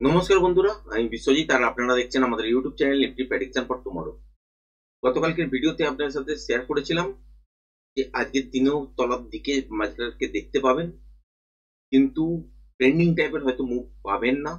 নমস্কার বন্ধুরা, আমি বিশ্বজিৎ আর আপনারা দেখছেন আমাদের YouTube channel Nifty prediction for tomorrow. গতকালকের ভিডিওতে আপনাদের সাথে শেয়ার করেছিলাম যে আজকের দিনেও তলার দিকে মার্কেটকে দেখতে পাবেন, কিন্তু ট্রেন্ডিং টাইপের হয়তো মুভ পাবেন না।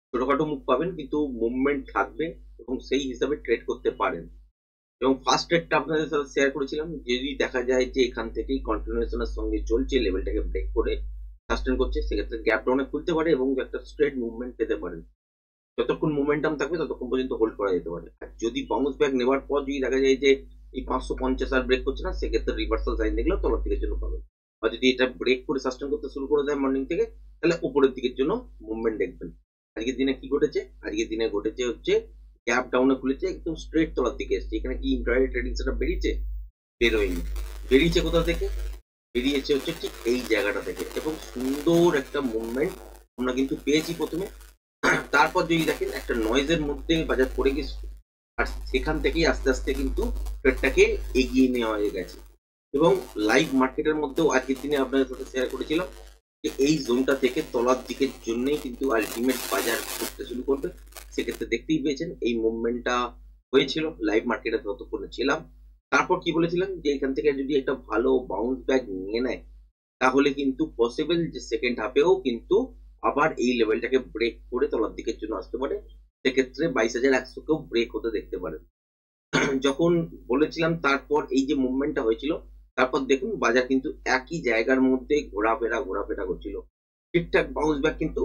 ছোটখাটো মুভ পাবেন কিন্তু মুভমেন্ট থাকবে এবং সেই হিসাবে ট্রেড করতে পারেন। এবং ফার্স্ট ট্রেডটা আপনাদের সাথে শেয়ার করেছিলাম, যদি দেখা যায় যে এখান থেকেই কন্টিনিউশনের সঙ্গে চলছে, লেভেলটাকে ব্রেক করে সাস্টেন করছে, সেক্ষেত্রে গ্যাপ ডাউনে খুলতে পারে এবং একটা স্ট্রেট মুভমেন্ট পেতে পারেন। যতক্ষণ মোমেন্টাম থাকবে ততক্ষণ পর্যন্ত হোল্ড করা যেতে পারে। আর যদি বাউন্স ব্যাক নেওয়ার পর যদি দেখা যায় যে এই 550 আর ব্রেক করছে না, সেক্ষেত্রে রিভার্সাল সাইন দেখলেও তলার দিকের জন্য পাবেন। আর যদি এটা ব্রেক করে সাস্টেন করতে শুরু করে দেয় মর্নিং থেকে, তাহলে উপরের দিকের জন্য মুভমেন্ট দেখবেন। আজকের দিনে কি ঘটেছে? আজকের দিনে ঘটেছে হচ্ছে গ্যাপ ডাউনে খুলেছে, একদম স্ট্রেট তলার দিকে এসছে। এখানে কি ইন্টারডে ট্রেডিং সেটা বেরিয়েছে? বেরোয়নি। বেরিয়েছে কোথা থেকে? বেরিয়েছে হচ্ছে ঠিক এই জায়গাটা থেকে, এবং সুন্দর একটা মুভমেন্ট আমরা কিন্তু পেয়েছি প্রথমে। তারপর যদি দেখেন একটা নয়েজের মধ্যে বাজার পড়ে গেছে, আর সেখান থেকেই আস্তে আস্তে কিন্তু ট্রেডটাকে এগিয়ে নেওয়া হয়ে গেছে। এবং লাইভ মার্কেটের মধ্যেও আজকের দিনে আপনাদের সাথে শেয়ার করেছিলাম যে এই জোনটা থেকে তলার দিকের জন্যই কিন্তু আলটিমেট বাজার করতে শুরু করবে। সেক্ষেত্রে দেখতেই পেয়েছেন এই মুভমেন্টটা হয়েছিল লাইভ মার্কেটে ততক্ষণে ছিলাম। তারপর কি বলেছিলাম যে এখান থেকে যদি একটা ভালো বাউন্স ব্যাক নিয়ে নেয়, তাহলে কিন্তু পসিবল যে সেকেন্ড হাফেও কিন্তু আবার এই লেভেলটাকে ব্রেক করে তলার দিকের জন্য আসতে পারে। সেক্ষেত্রে 22,100কেও ব্রেক হতে দেখতে পারেন। যখন বলেছিলাম তারপর এই যে মুভমেন্টটা হয়েছিল, তারপর দেখুন বাজার কিন্তু একই জায়গার মধ্যে ঘোরাফেরা করছিল। ঠিকঠাক বাউন্স ব্যাক কিন্তু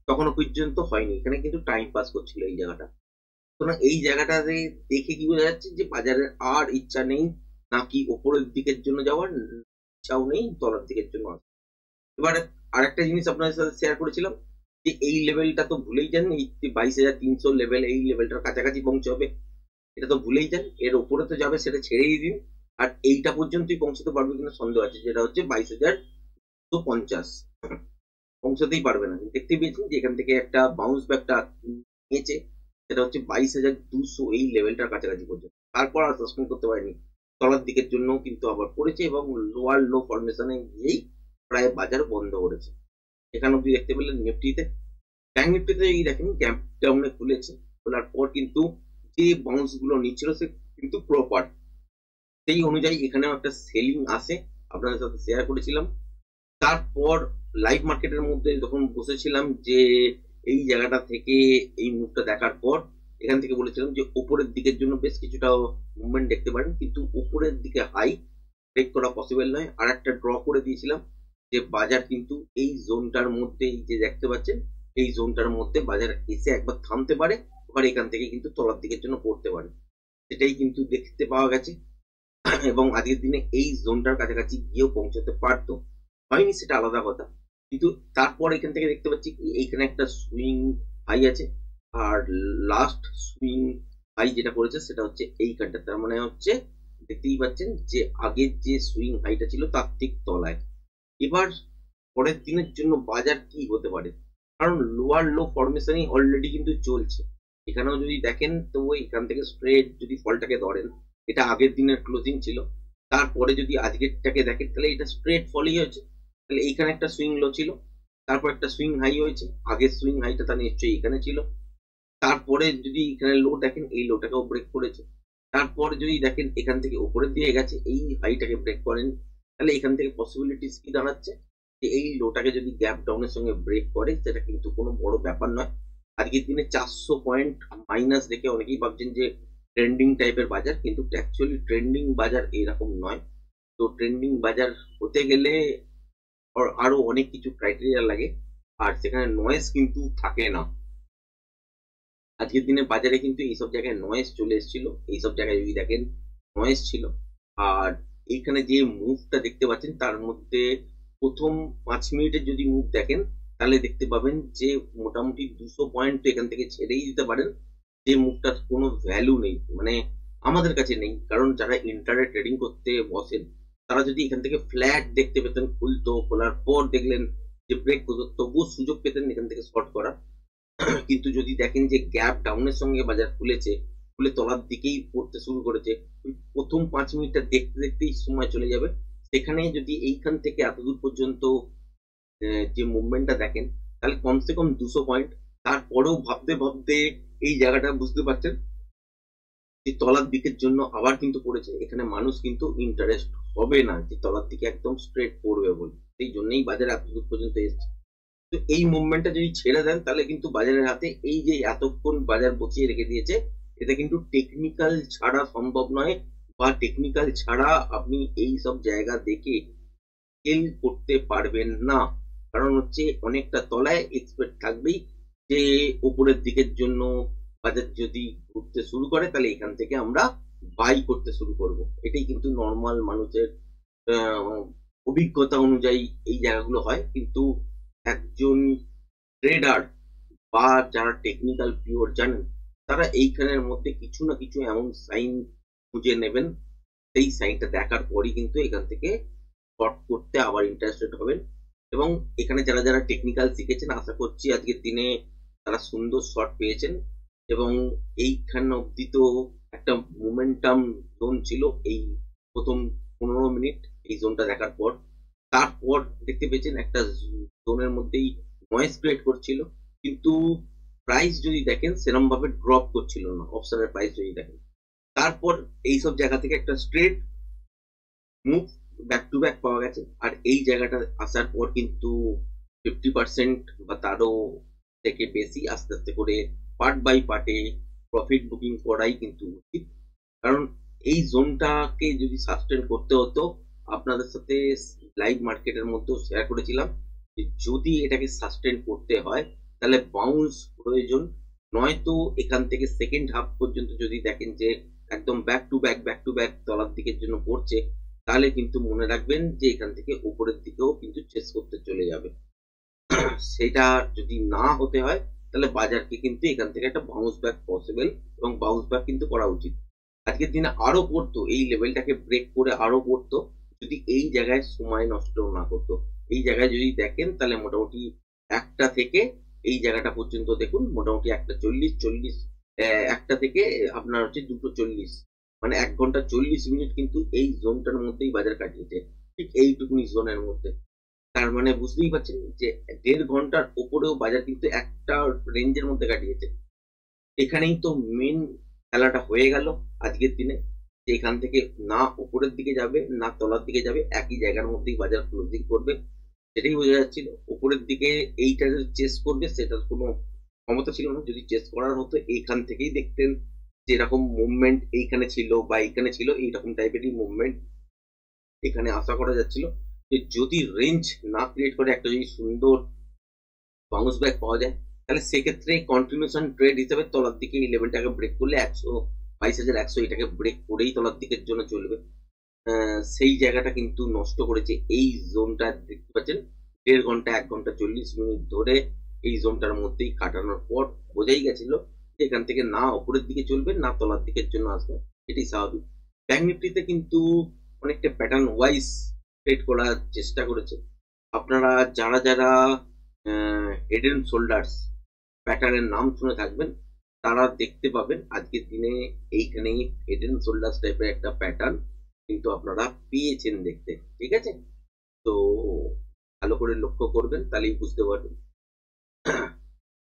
তখনো পর্যন্ত হয়নি। এখানে কিন্তু টাইম পাস করছিল এই জায়গাটা। সুতরাং এই জায়গাটাতে দেখে কি বোঝা যাচ্ছে যে বাজারের আর ইচ্ছা নেই নাকি ওপরের দিকের জন্য যাওয়ার, ইচ্ছাও নেই তলার দিকের জন্য। এবার আরেকটা জিনিস আপনাদের সাথে শেয়ার করেছিলাম যে এই লেভেলটা তো ভুলেই যান, এই 22,300 লেভেল, এই লেভেলটার কাছাকাছি পৌঁছবে, এটা তো ভুলেই যান। এর উপরে তো যাবে, সেটা ছেড়েই দিন। আর এইটা পর্যন্তই পৌঁছতে পারবে কিনা সন্দেহ আছে, যেটা হচ্ছে 22,250 পৌঁছাতেই পারবে না। দেখতে পেয়েছেন যে এখান থেকে একটা বাউন্স ব্যাকটা নিয়েছে, সেটা হচ্ছে 22,200 এই লেভেলটার কাছাকাছি পর্যন্ত। তারপর আর সাসপেন্ড করতে পারেনি, তলার দিকের জন্য কিন্তু আবার পড়েছে এবং লোয়ার লো ফরমেশনে গিয়েই প্রায় বাজার বন্ধ করেছে। এখানে অব্দি দেখতে পেলেন নিফটিতে। ব্যাংক নিফটিতে যদি দেখেন গ্যাপ ডাউনে খুলেছে, খোলার পর কিন্তু যে বাউন্স গুলো নিচ্ছিল সে কিন্তু প্রপার, সেই অনুযায়ী এখানেও একটা সেলিং আসে, আপনাদের সাথে শেয়ার করেছিলাম। তারপর লাইভ মার্কেটের মধ্যে যখন বসেছিলাম যে এই জায়গাটা থেকে এই মুভটা দেখার পর এখান থেকে বলেছিলাম যে উপরের দিকের জন্য বেশ কিছুটা মুভমেন্ট দেখতে পারেন, কিন্তু উপরের দিকে হাই ব্রেক করা পসিবল নয়। আর একটা ড্র করে দিয়েছিলাম যে বাজার কিন্তু এই জোনটার মধ্যে, এই যে দেখতে পাচ্ছেন এই জোনটার মধ্যে বাজার এসে একবার থামতে পারে, আবার এখান থেকে কিন্তু তলার দিকের জন্য পড়তে পারে। সেটাই কিন্তু দেখতে পাওয়া গেছে। এবং আজকের দিনে এই জোনটার কাছাকাছি গিয়েও পৌঁছাতে পারতো, হয়নি সেটা আলাদা কথা। কিন্তু তারপর এখান থেকে দেখতে পাচ্ছি কি এইখানে একটা সুইং হাই আছে, আর লাস্ট সুইং হাই যেটা করেছে সেটা হচ্ছে এইখানটা। তার মানে হচ্ছে দেখতেই পাচ্ছেন যে আগের যে সুইং হাইটা ছিল তার ঠিক তলায়। এবার পরের দিনের জন্য বাজার কি হতে পারে, কারণ লোয়ার লো ফরমেশনই অলরেডি কিন্তু চলছে। এখানেও যদি দেখেন তো এখান থেকে স্ট্রেট যদি ফলটাকে ধরেন, এটা আগের দিনের ক্লোজিং ছিল, তারপরে যদি আজকেরটাকে দেখেন তাহলে এটা স্ট্রেট ফলই হয়েছে। তাহলে এইখানে একটা সুইং লো ছিল, তারপর একটা সুইং হাই হয়েছে, আগের সুইং হাইটা তার নিশ্চয়ই এখানে ছিল। তারপরে যদি এখানে লো দেখেন, এই লোটাকেও ব্রেক করেছে। তারপরে যদি দেখেন এখান থেকে উপরে দিয়ে গেছে, এই হাইটাকে ব্রেক করেন, তাহলে এখান থেকে পসিবিলিটিস কি দাঁড়াচ্ছে যে এই লোটাকে যদি গ্যাপ ডাউনের সঙ্গে ব্রেক করে, সেটা কিন্তু কোনো বড় ব্যাপার নয়। আজকের দিনে 400 পয়েন্ট মাইনাস দেখে অনেকেই ভাবছেন যে ট্রেন্ডিং টাইপের বাজার, কিন্তু অ্যাকচুয়ালি ট্রেন্ডিং বাজার এরকম নয়। তো ট্রেন্ডিং বাজার হতে গেলে আরো অনেক কিছু ক্রাইটেরিয়া লাগে, আর সেখানে নয়েজ কিন্তু থাকে না। আজকের দিনে বাজারে কিন্তু এইসব জায়গায় নয়েজ চলে এসেছিল, এইসব জায়গায় যদি দেখেন নয়েজ ছিল। আর এইখানে যে মুভটা দেখতে পাচ্ছেন তার মধ্যে প্রথম 5 মিনিটের যদি মুভ দেখেন, তাহলে দেখতে পাবেন যে মোটামুটি 200 পয়েন্ট তো এখান থেকে ছেড়েই দিতে পারেন, যে মুভটার কোনো ভ্যালু নেই, মানে আমাদের কাছে নেই। কারণ যারা ইন্টারনেট ট্রেডিং করতে বসেন, তারা যদি এখান থেকে ফ্ল্যাট দেখতে পেতেন, খুলতো, খোলার পর দেখলেন যে ব্রেক করতো, তবুও সুযোগ পেতেন এখান থেকে শর্ট করা। কিন্তু যদি দেখেন যে গ্যাপ ডাউনের সঙ্গে বাজার খুলেছে, খুলে তলার দিকেই পড়তে শুরু করেছে, ওই প্রথম 5 মিনিটটা দেখতে দেখতেই সময় চলে যাবে। সেখানে যদি এইখান থেকে এতদূর পর্যন্ত যে মুভমেন্টটা দেখেন, তাহলে কমসে কম 200 পয়েন্ট তারপরেও ভাবতে ভাবতে এই জায়গাটা বুঝতে পারছেন যে তলার দিকের জন্য আবার কিন্তু পড়েছে। এখানে মানুষ কিন্তু ইন্টারেস্ট হবে না যে তলার দিকে একদম স্ট্রেট পড়বে বলে। সেই জন্যই বাজার এত দূর পর্যন্ত এসছে। তো এই মুভমেন্টটা যদি ছেড়ে দেন তাহলে কিন্তু বাজারের হাতে এই যে এতক্ষণ বাজার বসিয়ে রেখে দিয়েছে, এটা কিন্তু টেকনিক্যাল ছাড়া সম্ভব নয়, বা টেকনিক্যাল ছাড়া আপনি এই সব জায়গা দেখে সেল করতে পারবেন না। কারণ হচ্ছে অনেকটা তলায় এক্সপেক্ট থাকবেই যে উপরের দিকের জন্য বাজার যদি ঘুরতে শুরু করে তাহলে এখান থেকে আমরা বাই করতে শুরু করব। এটাই কিন্তু নর্মাল মানুষের আহ, অভিজ্ঞতা অনুযায়ী এই জায়গাগুলো হয়। কিন্তু একজন ট্রেডার বা যারা টেকনিক্যাল পিওর জানেন, তারা এইখানের মধ্যে কিছু না কিছু এমন সাইন খুঁজে নেবেন, সেই সাইনটা দেখার পরই কিন্তু এখান থেকে শর্ট করতে আবার ইন্টারেস্টেড হবেন। এবং এখানে যারা যারা টেকনিক্যাল শিখেছেন আশা করছি আজকের দিনে তারা সুন্দর শর্ট পেয়েছেন। এবং এইখান অব্দি তো একটা মোমেন্টাম জোন ছিল এই প্রথম 15 মিনিট এই জোনটা দেখার পর। তারপর দেখতে পেয়েছেন একটা জোনের মধ্যেই নয়েজ ক্রিয়েট করছিল, কিন্তু প্রাইস যদি দেখেন সেরকম ভাবে ড্রপ করছিল না অপশনের প্রাইস যদি দেখেন। তারপর এইসব জায়গা থেকে একটা straight move back to back পাওয়া গেছে। আর এই জায়গাটা আসার পর কিন্তু 50% বা তারও থেকে বেশি আস্তে আস্তে করে পার্ট বাই পার্টে প্রফিট বুকিং করাই কিন্তু উচিত। কারণ এই জোনটাকে যদি সাস্টেন করতে হতো, আপনাদের সাথে লাইভ মার্কেটের মধ্যেও শেয়ার করেছিলাম যে যদি এটাকে সাস্টেন করতে হয় তাহলে বাউন্স প্রয়োজন। নয়তো এখান থেকে সেকেন্ড হাফ পর্যন্ত যদি দেখেন যে একদম ব্যাক টু ব্যাক তলার দিকের জন্য পড়ছে, তাহলে কিন্তু মনে রাখবেন যে এখান থেকে উপরের দিকেও কিন্তু চেস করতে চলে যাবে। সেটা যদি না হতে হয় তাহলে বাজারকে কিন্তু এখান থেকে একটা বাউন্স ব্যাক পসিবল, এবং বাউন্স ব্যাক কিন্তু করা উচিত। আজকের দিনে আরো পড়তো, এই লেভেলটাকে ব্রেক করে আরো পড়তো যদি এই জায়গায় সময় নষ্ট না করতো। এই জায়গায় যদি দেখেন তাহলে মোটামুটি একটা থেকে এই জায়গাটা পর্যন্ত দেখুন, মোটামুটি 1:40 একটা থেকে আপনার হচ্ছে 2:40, মানে 1 ঘন্টা 40 মিনিট কিন্তু এই জোনটার মধ্যেই বাজার কাটিয়েছে, ঠিক এইটুকুনি জোনের মধ্যে। তার মানে বুঝতেই পারছেন যে 1.5 ঘন্টার উপরেও বাজার কিন্তু একটা রেঞ্জের মধ্যে কাটিয়েছে। এখানেই তো মেন খেলাটা হয়ে গেল আজকের দিনে, যে এখান থেকে না উপরের দিকে যাবে না তলার দিকে যাবে, একই জায়গার মধ্যেই বাজার ক্লোজিং করবে। সেটাই বোঝা যাচ্ছিল। উপরের দিকে এইটা চেস করবে সেটার কোনো ক্ষমতা ছিল না। যদি চেস করার হতো এইখান থেকেই দেখতেন যে এরকম মুভমেন্ট এইখানে ছিল বা এইখানে ছিল, এইরকম টাইপেরই মুভমেন্ট এখানে আশা করা যাচ্ছিল। যে যদি রেঞ্জ না ক্রিয়েট করে একটা যদি সুন্দর বাউন্স ব্যাক পাওয়া যায়, তাহলে সেক্ষেত্রে কন্টিনিউশন ট্রেড হিসেবে তলার দিকে এই লেভেলটাকে ব্রেক করলে 122,100 এটাকে ব্রেক করেই তলার দিকের জন্য চলবে। সেই জায়গাটা কিন্তু নষ্ট করেছে এই জোনটা। দেখতে পাচ্ছেন 1.5 ঘন্টা 1 ঘন্টা 40 মিনিট ধরে এই জোনটার মধ্যেই কাটানোর পর বোঝাই গেছিল যে এখান থেকে না উপরের দিকে চলবে না তলার দিকের জন্য আসবে। এটাই স্বাভাবিক। ব্যাংক নিফটিতে কিন্তু অনেকটা প্যাটার্ন ওয়াইজ ট্রেড করার চেষ্টা করেছে। আপনারা যারা যারা হেড এন্ড শোল্ডার্স প্যাটার্নের নাম শুনে থাকবেন তারা দেখতে পাবেন আজকের দিনে এইখানে হেড এন্ড শোল্ডার্স টাইপের একটা প্যাটার্ন কিন্তু আপনারা পেয়েছেন দেখতে। ঠিক আছে, তো ভালো করে লক্ষ্য করবেন তাহলেই বুঝতে পারবেন।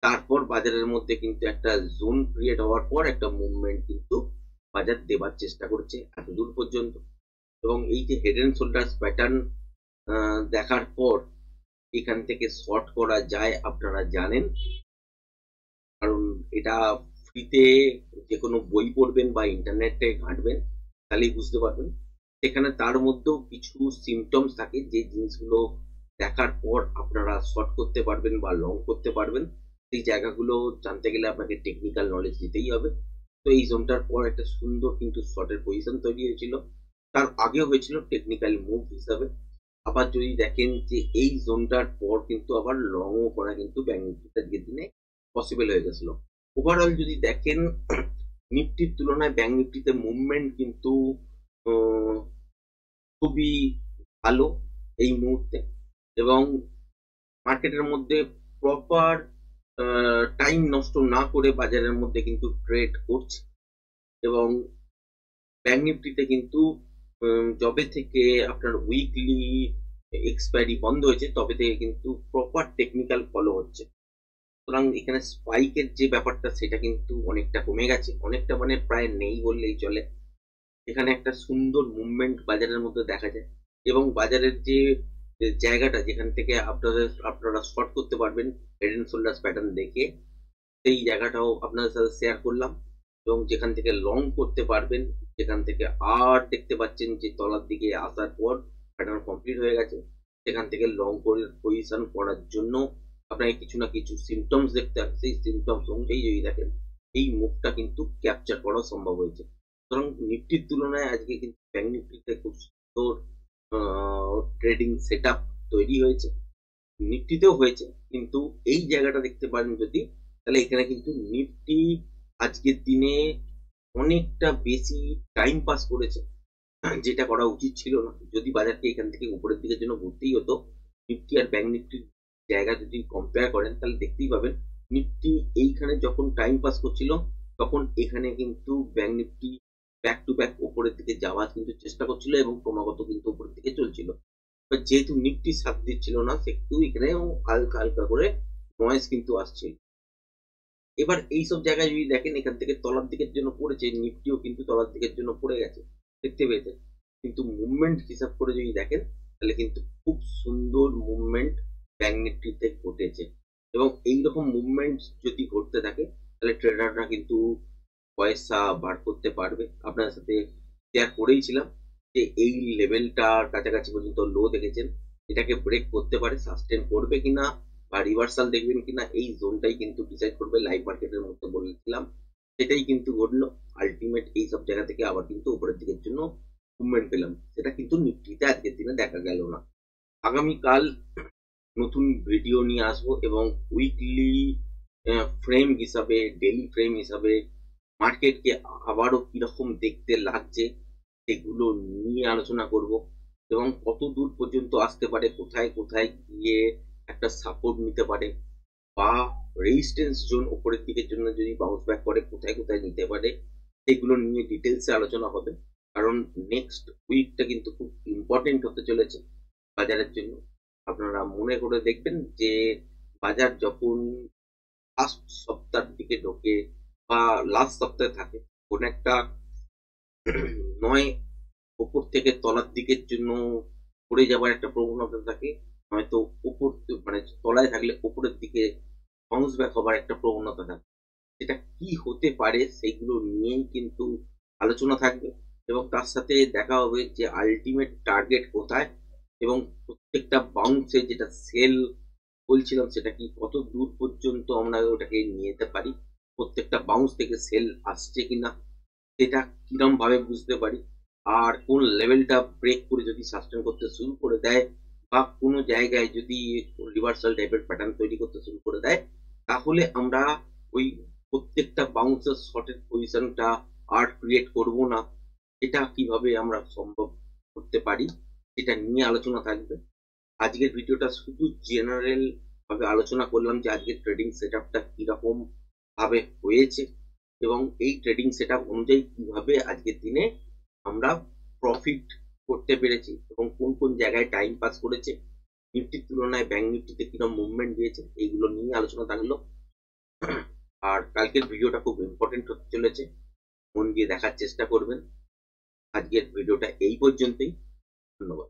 তারপর বাজারের মধ্যে কিন্তু একটা জোন ক্রিয়েট হওয়ার পর একটা মুভমেন্ট কিন্তু বাজার দেবার চেষ্টা করছে এত দূর পর্যন্ত। এবং এই যে হেড এন্ড শোল্ডার্স প্যাটার্ন দেখার পর এখান থেকে শর্ট করা যায় আপনারা জানেন। কারণ এটা ফ্রিতে যে কোনো বই পড়বেন বা ইন্টারনেটে ঘাঁটবেন তাহলেই বুঝতে পারবেন। সেখানে তার মধ্যেও কিছু সিমটমস থাকে যে জিনিসগুলো দেখার পর আপনারা শর্ট করতে পারবেন বা লং করতে পারবেন। সেই জায়গাগুলো জানতে গেলে আপনাকে টেকনিক্যাল নলেজ দিতেই হবে। তো এই জোনটার পর একটা সুন্দর কিন্তু শর্টের পজিশন তৈরি হয়েছিল, তার আগেও হয়েছিল টেকনিক্যাল মুভ হিসাবে। আবার যদি দেখেন যে এই জোনটার পর কিন্তু আবার লংও করা কিন্তু ব্যাংক নিফটিতে আজকের দিনে পসিবল হয়ে গেছিল। ওভারঅল যদি দেখেন নিফটির তুলনায় ব্যাংক নিফটিতে মুভমেন্ট কিন্তু আহ, খুবই ভালো এই মুহূর্তে। এবং মার্কেটের মধ্যে প্রপার টাইম নষ্ট না করে বাজারের মধ্যে কিন্তু ট্রেড করছে। এবং ব্যাংক নিফটিতে কিন্তু যবে থেকে আপনার উইকলি এক্সপায়ারি বন্ধ হয়েছে তবে থেকে কিন্তু প্রপার টেকনিক্যাল ফলো হচ্ছে। সুতরাং এখানে স্পাইকের যে ব্যাপারটা সেটা কিন্তু অনেকটা কমে গেছে, অনেকটা মানে প্রায় নেই বললেই চলে। এখানে একটা সুন্দর মুভমেন্ট বাজারের মধ্যে দেখা যায় এবং বাজারের যে জায়গাটা যেখান থেকে আপনারা শর্ট করতে পারবেন হেড এন্ড শোল্ডার্স প্যাটার্ন দেখে, সেই জায়গাটাও আপনাদের সাথে শেয়ার করলাম। এবং যেখান থেকে লং করতে পারবেন, যেখান থেকে আর দেখতে পাচ্ছেন যে তলার দিকে আসার পর প্যাটার্ন কমপ্লিট হয়ে গেছে, সেখান থেকে লং করে পজিশন করার জন্য আপনাকে কিছু না কিছু সিমটমস দেখতে হবে। সেই সিমটমস অনুযায়ী যদি দেখেন এই মুভটা কিন্তু ক্যাপচার করা সম্ভব হয়েছে। সুতরাং নিফটির তুলনায় আজকে কিন্তু ব্যাংক নিফটিতে খুব সুন্দর ট্রেডিং সেট তৈরি হয়েছে, নিফটিতেও হয়েছে। কিন্তু এই জায়গাটা দেখতে পারেন যদি, তাহলে এখানে কিন্তু নিফটি আজকের দিনে অনেকটা বেশি টাইম পাস করেছে, যেটা করা উচিত ছিল না। যদি বাজারকে এখান থেকে উপরের দিকের জন্য ঘুরতেই হতো, নিফটি আর ব্যাংক নিফটির জায়গা যদি কম্পেয়ার করেন তাহলে দেখতেই পাবেন নিফটি এইখানে যখন টাইম পাস করছিল তখন এখানে কিন্তু bank Nifty back to back উপরের দিকে যাওয়ার কিন্তু চেষ্টা করছিল এবং ক্রমাগত কিন্তু উপরের দিকে চলছিল। যেহেতু নিফটি সাথ দিচ্ছিল না, সেহেতু এখানেও হালকা হালকা করে নয়েজ কিন্তু আসছিল। এবার এইসব জায়গায় যদি দেখেন এখান থেকে তলার দিকের জন্য পড়েছে, নিফটিও কিন্তু তলার দিকের জন্য পড়ে গেছে, দেখতে পেয়েছেন। কিন্তু মুভমেন্ট হিসাব করে যদি দেখেন তাহলে কিন্তু খুব সুন্দর মুভমেন্ট ব্যাংক নিফটিতে ঘটেছে। এবং এইরকম মুভমেন্ট যদি ঘটতে থাকে তাহলে ট্রেডাররা কিন্তু পয়সা বার করতে পারবে। আপনার সাথে শেয়ার করেইছিলাম যে এই লেভেলটার কাছাকাছি পর্যন্ত লো দেখেছেন, এটাকে ব্রেক করতে পারে, সাস্টেন করবে কিনা বা রিভার্সাল দেখবেন কিনা এই জোনটাই কিন্তু ডিসাইড করবে। লাইভ মার্কেটের মধ্যে বলেছিলাম সেটাই কিন্তু ঘটলো। আলটিমেট এই সব জায়গা থেকে আবার কিন্তু উপরের দিকের জন্য মুভমেন্ট পেলাম, সেটা কিন্তু নিফটিতে আজকের দিনে দেখা গেল না। আগামীকাল নতুন ভিডিও নিয়ে আসবো এবং উইকলি ফ্রেম হিসাবে, ডেইলি ফ্রেম হিসাবে মার্কেটকে আবারও কিরকম দেখতে লাগছে সেগুলো নিয়ে আলোচনা করব এবং কত দূর পর্যন্ত আসতে পারে, কোথায় কোথায় গিয়ে একটা সাপোর্ট নিতে পারে বা রেজিস্ট্যান্স জোন উপরের দিকের জন্য যদি বাউন্স ব্যাক করে কোথায় কোথায় নিতে পারে, সেগুলো নিয়ে ডিটেলসে আলোচনা হবে। কারণ নেক্সট উইকটা কিন্তু খুব ইম্পর্টেন্ট হতে চলেছে বাজারের জন্য। আপনারা মনে করে দেখবেন যে বাজার যখন ফার্স্ট সপ্তাহের দিকে ঢোকে বা লাস্ট সপ্তাহে থাকে, কোন একটা নয় উপর থেকে তলার দিকের জন্য পড়ে যাবার একটা প্রবণতা থাকে, নয়তো উপর মানে তলায় থাকলে উপরের দিকে বাউন্স ব্যাক হবার একটা প্রবণতা থাকে। সেটা কি হতে পারে সেইগুলো নিয়েই কিন্তু আলোচনা থাকবে এবং তার সাথে দেখা হবে যে আলটিমেট টার্গেট কোথায় এবং প্রত্যেকটা বাউন্সে যেটা সেল বলছিলাম সেটা কি কত দূর পর্যন্ত আমরা ওটাকে নিয়ে যেতে পারি, প্রত্যেকটা বাউন্স থেকে সেল আসছে কিনা সেটা কিরম ভাবে বুঝতে পারি, আর কোন লেভেলটা ব্রেক করে যদি সাস্টেন করতে শুরু করে দেয় বা কোনো জায়গায় যদি রিভার্সাল টাইপের প্যাটার্ন তৈরি করতে শুরু করে দেয়, তাহলে আমরা ওই প্রত্যেকটা বাউন্সের শর্টের পজিশনটা আর ক্রিয়েট করব না। এটা কিভাবে আমরা সম্ভব করতে পারি সেটা নিয়ে আলোচনা থাকবে। আজকের ভিডিওটা শুধু জেনারেল ভাবে আলোচনা করলাম যে আজকের ট্রেডিং সেটআপটা কিরকম ভাবে হয়েছে এবং এই ট্রেডিং সেটআপ অনুযায়ী কিভাবে আজকের দিনে আমরা প্রফিট করতে পেরেছি এবং কোন কোন জায়গায় টাইম পাস করেছে, নিফটির তুলনায় ব্যাংক নিফটিতে কিরকম মুভমেন্ট দিয়েছে, এইগুলো নিয়ে আলোচনা থাকলো। আর কালকের ভিডিওটা খুব ইম্পর্টেন্ট হতে চলেছে, মন দিয়ে দেখার চেষ্টা করবেন। আজকের ভিডিওটা এই পর্যন্তই, ধন্যবাদ।